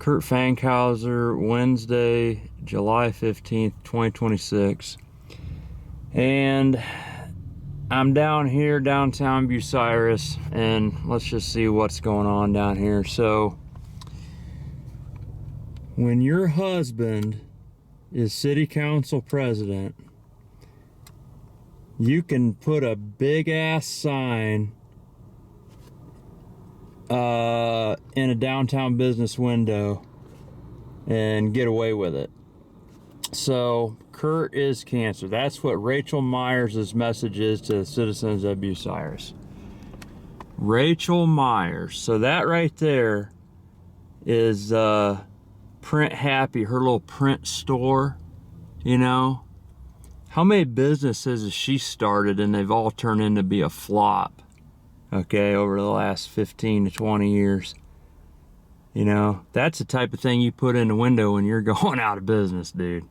Kurt Fankhauser, Wednesday, July 15th, 2026. And I'm down here, downtown Bucyrus, and let's just see what's going on down here. So, when your husband is city council president, you can put a big ass sign in a downtown business window and get away with it. So Kurt is cancer. That's what Rachel Myers' message is to the citizens of Bucyrus. Rachel Myers. So that right there is Print Happy, her little print store, you know. How many businesses has she started and they've all turned into be a flop, okay, over the last 15 to 20 years? You know, that's the type of thing you put in the window when you're going out of business, dude.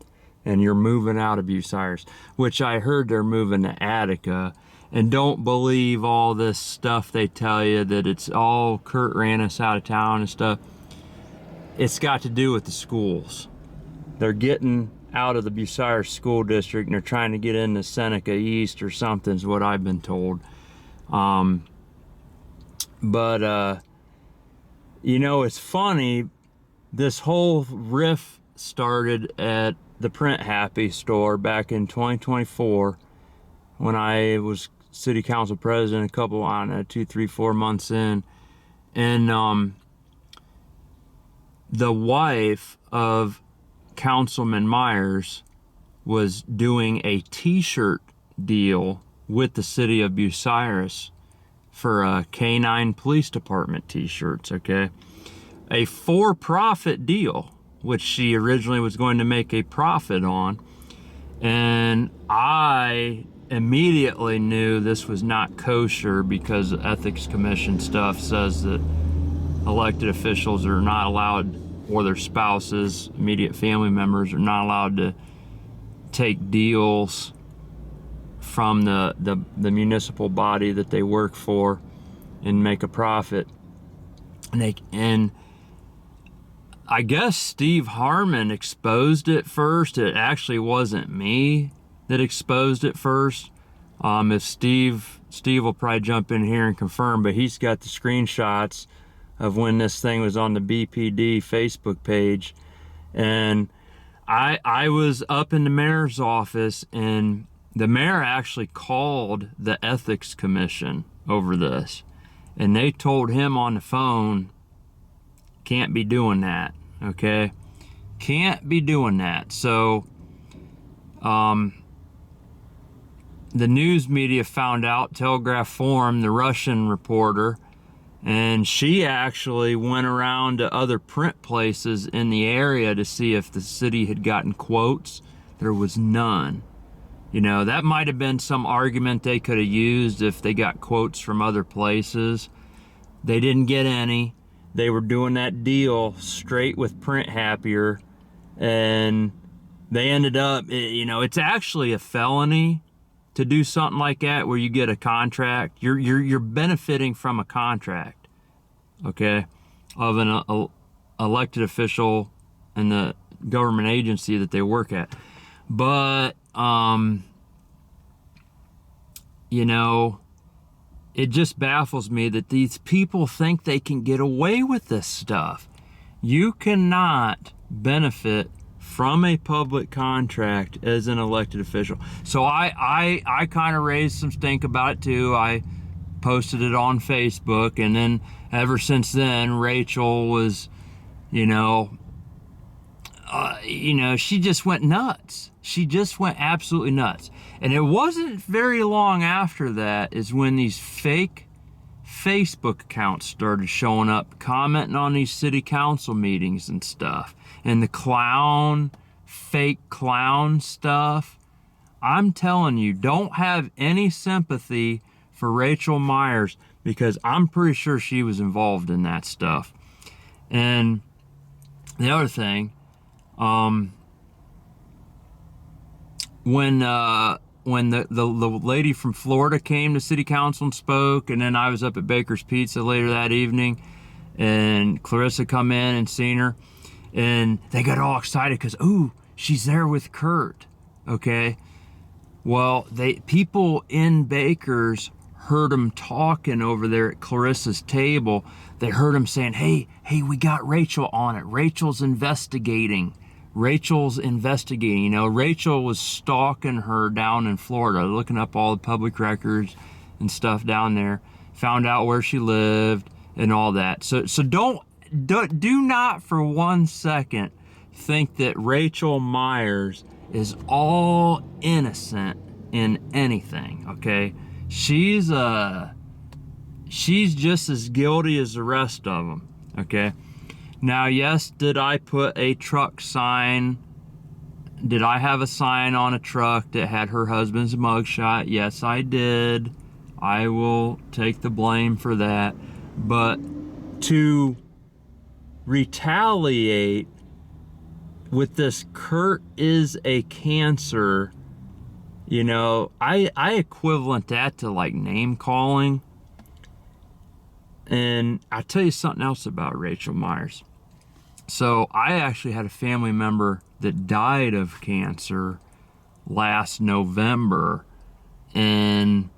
And you're moving out of Bucyrus, which I heard they're moving to Attica. And don't believe all this stuff they tell you that it's all Kurt ran us out of town and stuff. It's got to do with the schools. They're getting out of the Bucyrus school district and they're trying to get into Seneca East or something is what I've been told. You know, it's funny, this whole riff started at the Print Happy store back in 2024 when I was city council president, a couple, I don't know, 2, 3, 4 months in. And the wife of Councilman Myers was doing a t-shirt deal with the city of Bucyrus for Canine Police Department t-shirts, okay? A for-profit deal, which she originally was going to make a profit on. And I immediately knew this was not kosher because the Ethics Commission stuff says that elected officials are not allowed, or their spouses, immediate family members, are not allowed to take deals from the municipal body that they work for and make a profit. And I guess Steve Harmon exposed it first. It actually wasn't me that exposed it first. If Steve will probably jump in here and confirm, but he's got the screenshots of when this thing was on the BPD Facebook page. And I was up in the mayor's office, and the mayor actually called the Ethics Commission over this. And they told him on the phone, can't be doing that, okay? Can't be doing that. So, the news media found out, Telegraph Forum, the Russian reporter, and she actually went around to other print places in the area to see if the city had gotten quotes. There was none. You know, that might have been some argument they could have used if they got quotes from other places. They didn't get any. They were doing that deal straight with Print Happier, and they ended up, you know, it's actually a felony to do something like that where you get a contract. You're benefiting from a contract, okay, of an elected official and the government agency that they work at. But you know, it just baffles me that these people think they can get away with this stuff. You cannot benefit from a public contract as an elected official. So I kind of raised some stink about it too. I posted it on Facebook, and then ever since then, Rachel was, you know, she just went nuts. She just went absolutely nuts. And it wasn't very long after that is when these fake Facebook accounts started showing up, commenting on these city council meetings and stuff. And the fake clown stuff. I'm telling you, don't have any sympathy for Rachel Myers, because I'm pretty sure she was involved in that stuff. And the other thing, when the lady from Florida came to city council and spoke, and then I was up at Baker's Pizza later that evening, and Clarissa come in and seen her, and they got all excited because, ooh, she's there with Kurt, okay? Well, people in Baker's heard them talking over there at Clarissa's table. They heard them saying, hey, we got Rachel on it. Rachel's investigating. You know, Rachel was stalking her down in Florida, looking up all the public records and stuff down there, found out where she lived and all that. So do not for 1 second think that Rachel Myers is all innocent in anything, okay? She's just as guilty as the rest of them, okay? Now, yes, did I put a truck sign? Did I have a sign on a truck that had her husband's mugshot? Yes, I did. I will take the blame for that. But to retaliate with this Kurt is a cancer, you know, I equivalent that to like name calling. And I'll tell you something else about Rachel Myers. So I actually had a family member that died of cancer last November, and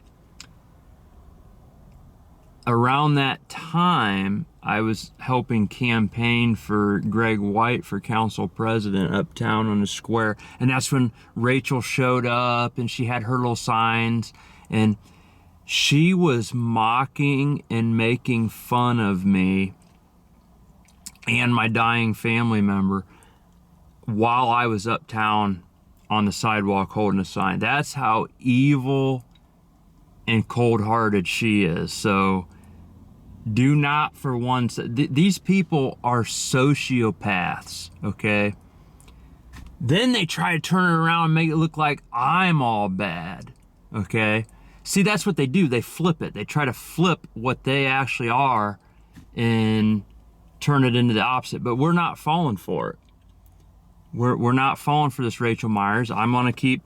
around that time I was helping campaign for Greg White for council president uptown on the square, and that's when Rachel showed up, and she had her little signs, and she was mocking and making fun of me and my dying family member while I was uptown on the sidewalk holding a sign. That's how evil and cold-hearted she is. So do not for once, these people are sociopaths, okay? Then they try to turn it around and make it look like I'm all bad, okay? See, that's what they do. They flip it. They try to flip what they actually are and turn it into the opposite. But we're not falling for it. We're not falling for this Rachel Myers. I'm going to keep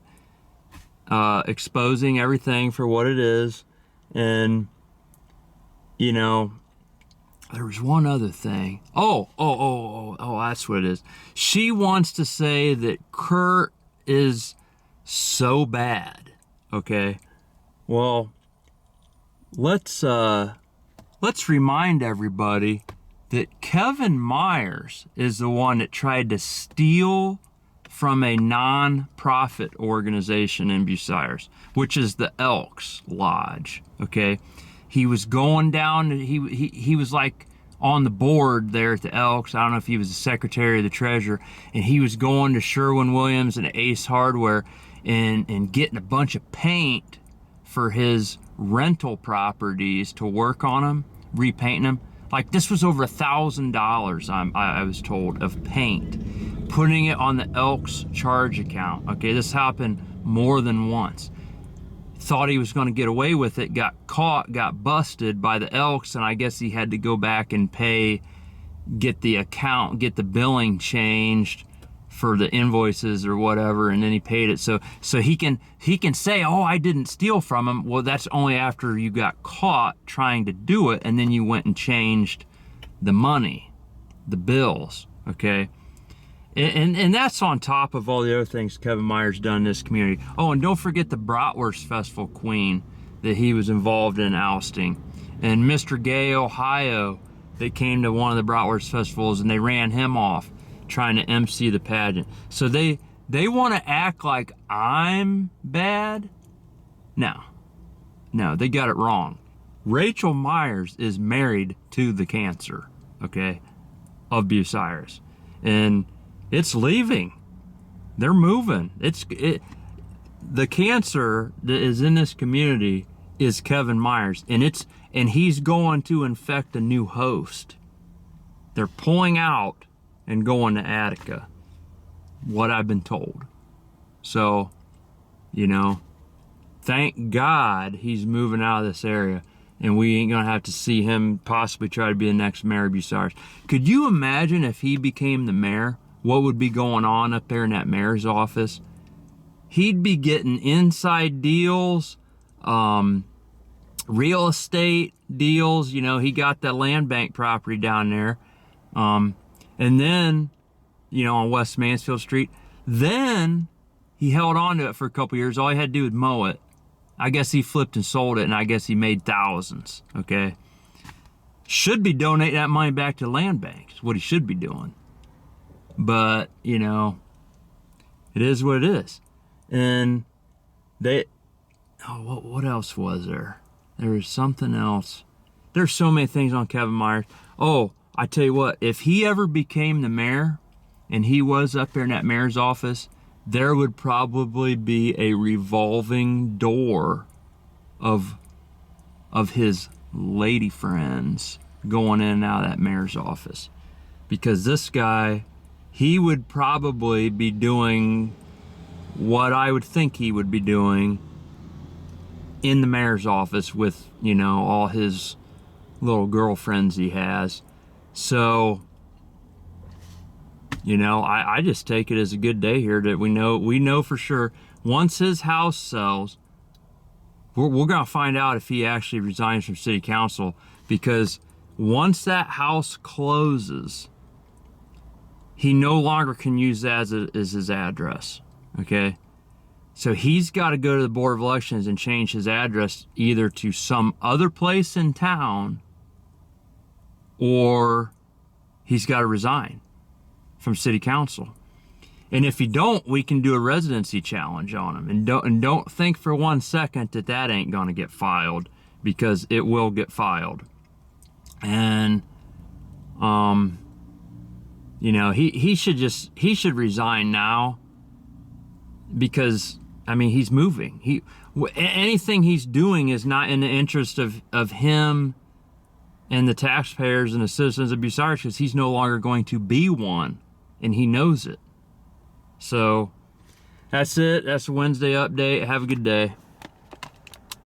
exposing everything for what it is. And, you know, there was one other thing. Oh, that's what it is. She wants to say that Kurt is so bad, okay? Well, let's remind everybody that Kevin Myers is the one that tried to steal from a non-profit organization in Bucyrus, which is the Elks Lodge, okay? He was going down, he was like on the board there at the Elks. I don't know if he was the secretary or the treasurer, and he was going to Sherwin-Williams and Ace Hardware and getting a bunch of paint for his rental properties to work on them, repainting them. Like, this was over $1,000, I was told, of paint, putting it on the Elks charge account. Okay, this happened more than once. Thought he was going to get away with it, got caught, got busted by the Elks, and I guess he had to go back and get the billing changed for the invoices or whatever, and then he paid it. So he can say, oh, I didn't steal from him. Well, that's only after you got caught trying to do it, and then you went and changed the money, the bills, okay? And that's on top of all the other things Kevin Myers done in this community. Oh, and don't forget the Bratwurst Festival queen that he was involved in ousting. And Mr. Gay, Ohio, that came to one of the Bratwurst festivals, and they ran him off trying to MC the pageant. So they want to act like I'm bad? No, they got it wrong. Rachel Myers is married to the cancer, okay, of Bucyrus. And it's leaving. They're moving. The cancer that is in this community is Kevin Myers, and he's going to infect a new host. They're pulling out and going to Attica, what I've been told. So, you know, thank God he's moving out of this area, and we ain't gonna have to see him possibly try to be the next mayor of Bucyrus. Could you imagine if he became the mayor, what would be going on up there in that mayor's office? He'd be getting inside deals, real estate deals. You know, he got that land bank property down there. And then, you know, on West Mansfield Street. Then he held on to it for a couple years. All he had to do was mow it. I guess he flipped and sold it, and I guess he made thousands, okay? Should be donating that money back to land banks, what he should be doing. But, you know, it is what it is. And they, oh, what else was there? There was something else. There's so many things on Kevin Myers. Oh, I tell you what, if he ever became the mayor and he was up there in that mayor's office, there would probably be a revolving door of his lady friends going in and out of that mayor's office. Because this guy, he would probably be doing what I would think he would be doing in the mayor's office with, you know, all his little girlfriends he has. So, you know, I just take it as a good day here that we know for sure once his house sells, we're gonna find out if he actually resigns from city council, because once that house closes, he no longer can use that as his address, okay? So he's got to go to the Board of Elections and change his address either to some other place in town, or he's got to resign from city council. And if you don't, we can do a residency challenge on him. And don't think for 1 second that ain't going to get filed, because it will get filed. And you know, he should resign now, because I mean, he's moving. Anything he's doing is not in the interest of him and the taxpayers and the citizens of Bucyrus, because he's no longer going to be one, and he knows it. So that's it. That's a Wednesday update. Have a good day.